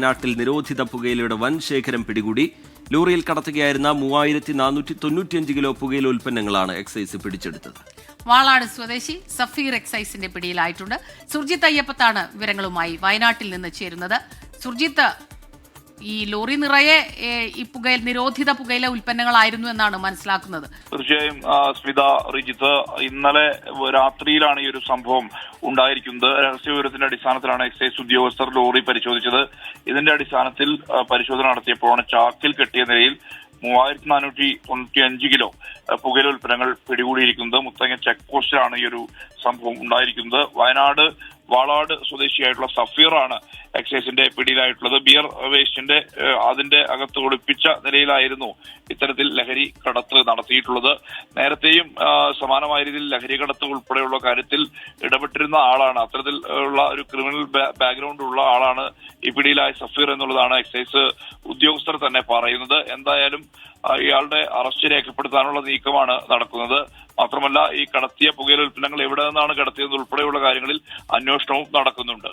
വയനാട്ടിൽ നിരോധിത പുകയിലയുടെ വൻ ശേഖരം പിടികൂടി. ലോറിയിൽ കടത്തുകയായിരുന്ന 3495 കിലോ പുകയില ഉൽപ്പന്നങ്ങളാണ് എക്സൈസ് പിടിച്ചെടുത്തത്. വാളാട് സ്വദേശി സഫീർ എക്സൈസിന്റെ പിടിയിലായിട്ടുണ്ട്. സുർജിത്ത് അയ്യപ്പത്താണ് വിവരങ്ങളുമായി വയനാട്ടിൽ നിന്ന് ചേരുന്നത്. സുർജിത്ത്, ഈ ലോറി നിറയെ ഈ നിരോധിത പുകയില ഉൽപ്പന്നങ്ങളായിരുന്നു എന്നാണ് മനസ്സിലാക്കുന്നത്. തീർച്ചയായും സ്മിത, റിജിത്ത്, ഇന്നലെ രാത്രിയിലാണ് ഈ ഒരു സംഭവം ഉണ്ടായിരിക്കുന്നത്. രഹസ്യവിവരത്തിന്റെ അടിസ്ഥാനത്തിലാണ് എക്സൈസ് ഉദ്യോഗസ്ഥർ ലോറി പരിശോധിച്ചത്. ഇതിന്റെ അടിസ്ഥാനത്തിൽ പരിശോധന നടത്തിയപ്പോഴാണ് ചാക്കിൽ കെട്ടിയ നിലയിൽ 3495 കിലോ പുകയില ഉൽപ്പന്നങ്ങൾ പിടികൂടിയിരിക്കുന്നത്. മുത്തങ്ങ ചെക്ക് പോസ്റ്റിലാണ് ഈ ഒരു സംഭവം ഉണ്ടായിരിക്കുന്നത്. വയനാട് വാളാട് സ്വദേശിയായിട്ടുള്ള സഫീറാണ് എക്സൈസിന്റെ പിടിയിലായിട്ടുള്ളത്. ബിയർ വേസ്റ്റിന്റെ അതിന്റെ അകത്ത് ഒളിപ്പിച്ച നിലയിലായിരുന്നു ഇത്തരത്തിൽ ലഹരി കടത്ത് നടത്തിയിട്ടുള്ളത്. നേരത്തെയും സമാനമായ രീതിയിൽ ലഹരി കടത്ത് ഉൾപ്പെടെയുള്ള കാര്യത്തിൽ ഇടപെട്ടിരുന്ന ആളാണ്. അത്തരത്തിൽ ഉള്ള ഒരു ക്രിമിനൽ ബാക്ക്ഗ്രൗണ്ട് ഉള്ള ആളാണ് ഈ പിടിയിലായ സഫീർ എന്നുള്ളതാണ് എക്സൈസ് ഉദ്യോഗസ്ഥർ തന്നെ പറയുന്നത്. എന്തായാലും ഇയാളുടെ അറസ്റ്റ് രേഖപ്പെടുത്താനുള്ള നീക്കമാണ് നടക്കുന്നത്. മാത്രമല്ല, ഈ കടത്തിയ പുകയില ഉൽപ്പന്നങ്ങൾ എവിടെ നിന്നാണ് കടത്തിയത് ഉൾപ്പെടെയുള്ള കാര്യങ്ങളിൽ അന്വേഷണവും നടക്കുന്നുണ്ട്.